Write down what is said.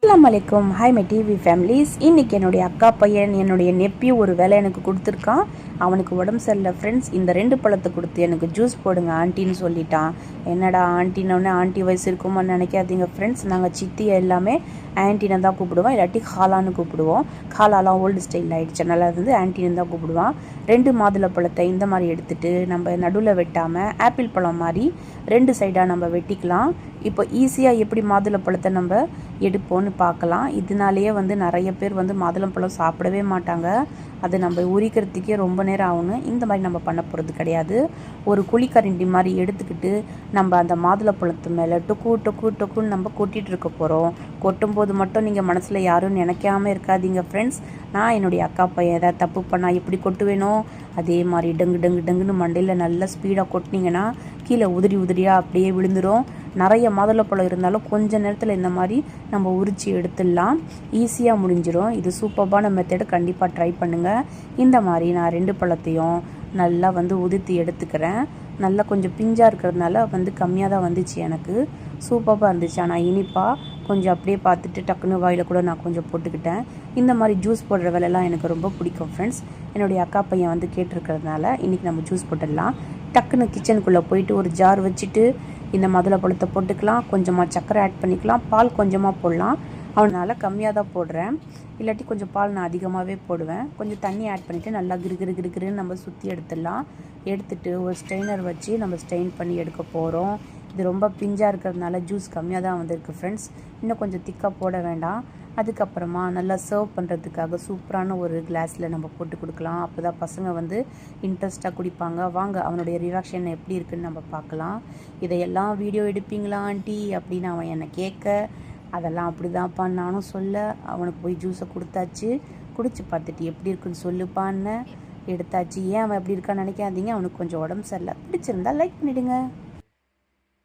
அஸ்ஸலாமு அலைக்கும். Hi my TV families. இன்றைக்கி என்னுடைய அக்கா பையன் என்னுடைய நெப்பியூ ஒரு வேலை எனக்கு கொடுத்துருக்கான். அவனுக்கு உடம்பு சரியில்லை ஃப்ரெண்ட்ஸ். இந்த 2 பழத்தை கொடுத்து எனக்கு ஜூஸ் போடுங்க ஆண்டின்னு சொல்லிட்டான். என்னடா ஆண்டினோடனே ஆண்டி வயசு இருக்குமான்னு நினைக்காதீங்க ஃப்ரெண்ட்ஸ். நாங்கள் சித்தி எல்லாமே ஆண்டினை தான் கூப்பிடுவோம், இல்லாட்டி காலான்னு கூப்பிடுவோம். காலாலாம் ஓல்டு ஸ்டைல் ஆகிடுச்சு, நல்லா இருந்து ஆண்டின்னு தான் கூப்பிடுவான். 2 மாதுளை பழத்தை இந்த மாதிரி எடுத்துகிட்டு நம்ம நடுவில் வெட்டாமல் ஆப்பிள் பழம் மாதிரி 2 சைடாக நம்ம வெட்டிக்கலாம். இப்போ ஈஸியாக எப்படி மாதுளை பழத்தை நம்ம எடுப்போன்னு பார்க்கலாம். இதனாலேயே நிறைய பேர் மாதுளம்பழம் சாப்பிடவே மாட்டாங்க. அது நம்ம உரிக்கிறதுக்கே ரொம்ப நேரம் ஆகணும். இந்த மாதிரி நம்ம பண்ண போகிறது கிடையாது. ஒரு குழிக்கரண்டி மாதிரி எடுத்துக்கிட்டு நம்ம அந்த மாதுளப்பழத்து மேலே டொக்கு டொக்கு டொக்குன்னு நம்ம கொட்டிகிட்டு இருக்க போகிறோம். கொட்டும்போது மட்டும் நீங்கள் மனசில் யாரும் நினைக்காமல் இருக்காதீங்க ஃப்ரெண்ட்ஸ். நான் என்னுடைய அக்கா பையன் ஏதாவது தப்பு பண்ணால் எப்படி கொட்டுவேனோ அதே மாதிரி டங்கு டங்கு டங்குன்னு மண்டையில் நல்லா ஸ்பீடாக கொட்டினீங்கன்னா கீழே உதிரி உதிரியாக அப்படியே விழுந்துடும். நிறைய மாதுளப்பழம் இருந்தாலும் கொஞ்ச நேரத்தில் இந்த மாதிரி நம்ம உரித்து எடுத்துடலாம். ஈஸியாக முடிஞ்சிடும். இது சூப்பர்பான மெத்தடு, கண்டிப்பாக ட்ரை பண்ணுங்கள். இந்த மாதிரி நான் 2 பழத்தையும் நல்லா உதிர்த்தி எடுத்துக்கிறேன். நல்லா கொஞ்சம் பிஞ்சாக இருக்கிறதுனால கம்மியாக தான் வந்துச்சு, எனக்கு சூப்பராக இருந்துச்சு. ஆனால் இனிப்பாக கொஞ்சம் அப்படியே பார்த்துட்டு டக்குன்னு வாயில் கூட நான் கொஞ்சம் போட்டுக்கிட்டேன். இந்த மாதிரி ஜூஸ் போடுற வேலைலாம் எனக்கு ரொம்ப பிடிக்கும் ஃப்ரெண்ட்ஸ். என்னுடைய அக்கா பையன் கேட்டிருக்கிறதுனால இன்றைக்கி நம்ம ஜூஸ் போட்டுடலாம். டக்குன்னு கிச்சனுக்குள்ளே போயிட்டு ஒரு ஜார் வச்சுட்டு இந்த மாதுளை பழத்தை போட்டுக்கலாம். கொஞ்சமாக சர்க்கரை ஆட் பண்ணிக்கலாம். பால் கொஞ்சமாக போடலாம். அவனால் கம்மியாக தான் போடுறேன், இல்லாட்டி கொஞ்சம் பால் நான் அதிகமாகவே போடுவேன். கொஞ்சம் தண்ணி ஆட் பண்ணிவிட்டு நல்லா கிருன்னு நம்ம சுற்றி எடுத்துடலாம். எடுத்துகிட்டு ஒரு ஸ்ட்ரெயினர் வச்சு நம்ம ஸ்ட்ரெயின் பண்ணி எடுக்க போகிறோம். இது ரொம்ப பிஞ்சாக இருக்கிறதுனால ஜூஸ் கம்மியாக தான் வந்திருக்கு ஃப்ரெண்ட்ஸ். இன்னும் கொஞ்சம் திக்காக போட வேண்டாம். அதுக்கப்புறமா நல்லா சர்வ் பண்ணுறதுக்காக சூப்பரான ஒரு கிளாஸில் நம்ம போட்டு கொடுக்கலாம். அப்போ தான் பசங்க இன்ட்ரெஸ்ட்டாக குடிப்பாங்க. வாங்க அவனுடைய ரியாக்ஷன் எப்படி இருக்குதுன்னு நம்ம பார்க்கலாம். இதையெல்லாம் வீடியோ எடுப்பீங்களா ஆண்டி அப்படின்னு அவன் என்னை கேட்க, அதெல்லாம் அப்படி தான்ப்பா நானும் சொல்ல. அவனுக்கு போய் ஜூஸை கொடுத்தாச்சு. குடிச்சு பார்த்துட்டு எப்படி இருக்குன்னு சொல்லுப்பான்னு எடுத்தாச்சு. ஏன் அவன் எப்படி இருக்கான்னு நினைக்காதீங்க. அவனுக்கு கொஞ்சம் உடம்பு சரியில்லை. பிடிச்சிருந்தா லைக் பண்ணிவிடுங்க.